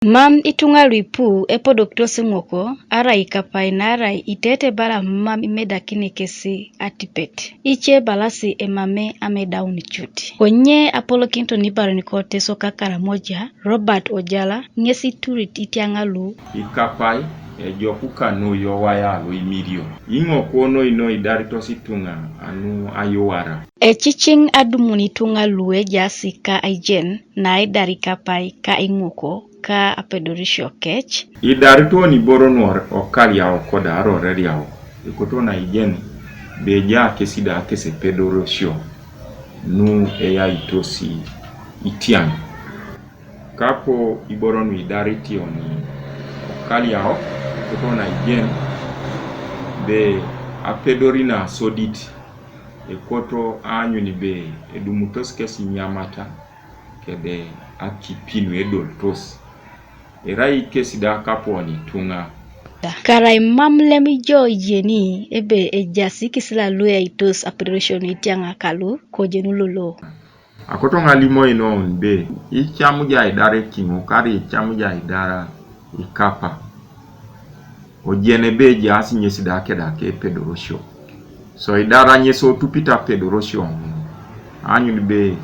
Mam itunga luipu epo Dr. Singoko arai kapai narai itete bala mam imeda kini kesi atipet. Iche balasi emame amedauni chuti. Konye Apollo Kinto nibaro nikote soka karamoja Robert Ojala ngesi turit itiangalu. Ikapai jokuka no yo wayalo imirio. Ingo kono ino idarito situnga anu ayowara. Chiching adumuni tunga lue jasi ka aijen na idari kapai ka ingoko ka apedorisho kech. Idarito ni boronor okali ya okoda aroreri yao. Ikoto na ijen beja kesida kese pedorosho nu eya itosi itiang. Kapo iboronu idariti oni okali yao. Ikoto na ijen be apedorina soditi. Ekoto anyu ni be edumutos kesi nyamata kede akipinu edoltos. Erai kesi da kaponi tunga. Karai mamlemi jo jeni ebe ejasi kisila luya itos operation itianga kalu ko jenulolo. Akoto ngalimo ino be ichamuja idare kingo kari ichamuja idara ikapa. Ojene be jasi nyesi da ke pedorosho. So idara nyeso tupita pedorosho. Anyu ni be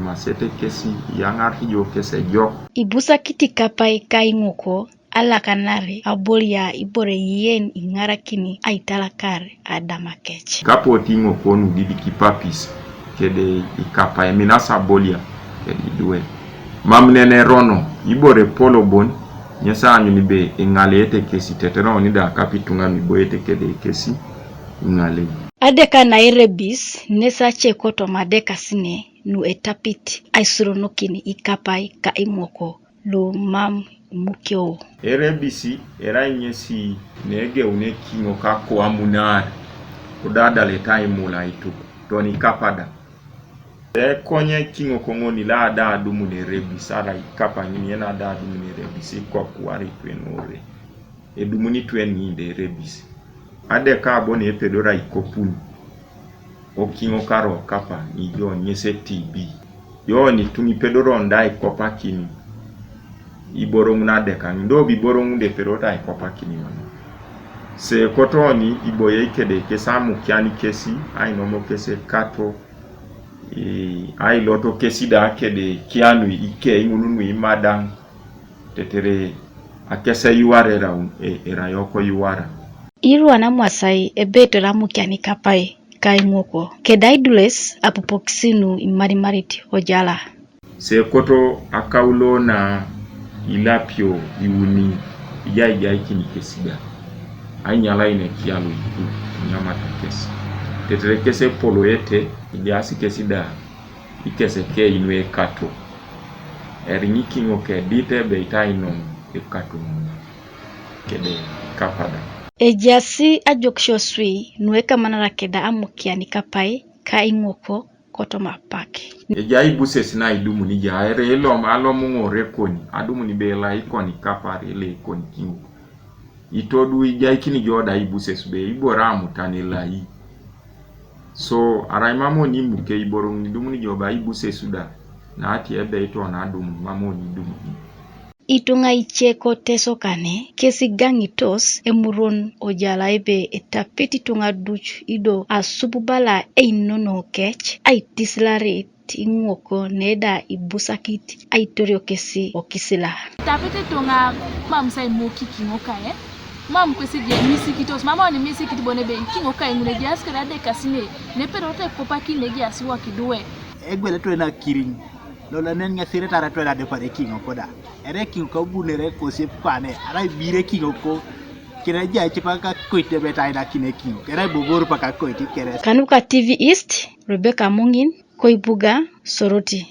masete kesi yangar hiyo kese jo. Ibusa kiti kapai kaingoko ala kanare abolia ibore yen ingara kini aitala kare adama kech. Kapo tingo konu didi kipapis kede ikapa eminasa bolia kede idue. Mamnene rono ibore polo bon nyesa anyu ni be ingalete kesi tetero nida kapitunga miboyete kede kesi ingale. Adeka na erebis nesa chekoto madeka sine nu etapit aisuronokini ikapai ka imoko lu mam mukyo. Erebisi era nyesi nege uneki ngokako amunar udada leta imula itu toni kapada konye kingo kongoni la da dumu ne rebisara ikapa nyini ena da dumu ne rebisi kwa kuwari twenore edumuni tweni de rebisi adeka abone epedora ikopuni okingo karo kapa ni jo nyese TB yo ni tumi pedoro ndai kopa kini iborong na deka ndo biborong de perota ikopa kini wana se kotoni iboye ikede kesamu kiani kesi ai nomo kese kato ai loto kesi da kede kianu ike ingununu imadang tetere akese yuare raun era yoko yuara iru anamwasai ebeto ramu kiani kapai kaimoko kedaidules apopokisinu imarimariti Ojala se koto akaulo na ilapio iuni ijai kini kesida ainyala ine kialu itu nyamata kesi tetere kese poloete iliasi kesida ikese ke inwe kato eriniki ngoke dite beita inom ekato kede kapada ejasi ajoksho sui nueka manara keda amukiani kapai ka ingoko koto mapake ejai buses na idumu ni jaere elom alomu ngore koni adumu ni bela ikoni kapare ele koni kingu itodu ijai kini joda ibuses be ibora mutanela yi so arai mamo ni muke iborong ni dumu ni joba ibuses suda na ati ebe ito na adumu mamo ni dumu itunga icheko teso kane kesi gangitos emuron Ojala ebe etapeti tunga duch ido asububala einono kech aitislare ingoko neda ibusakit aitorio kesi okisila tapete tunga mamsai moki kingoka mam kwesi je misikitos mama ni misikiti bonebe kingoka ngune jaskara de kasine ne perote kopaki negi asiwa kidwe egwele to na kiring lola nen nga sire tara to na de pare kingo koda ere kingo ko bunere ko se pane ara bire kingo ko kira ja chipaka koite beta ina kine kingo kera bobor paka koite kere Kanuka TV East Rebecca Mungin Koibuga Soroti.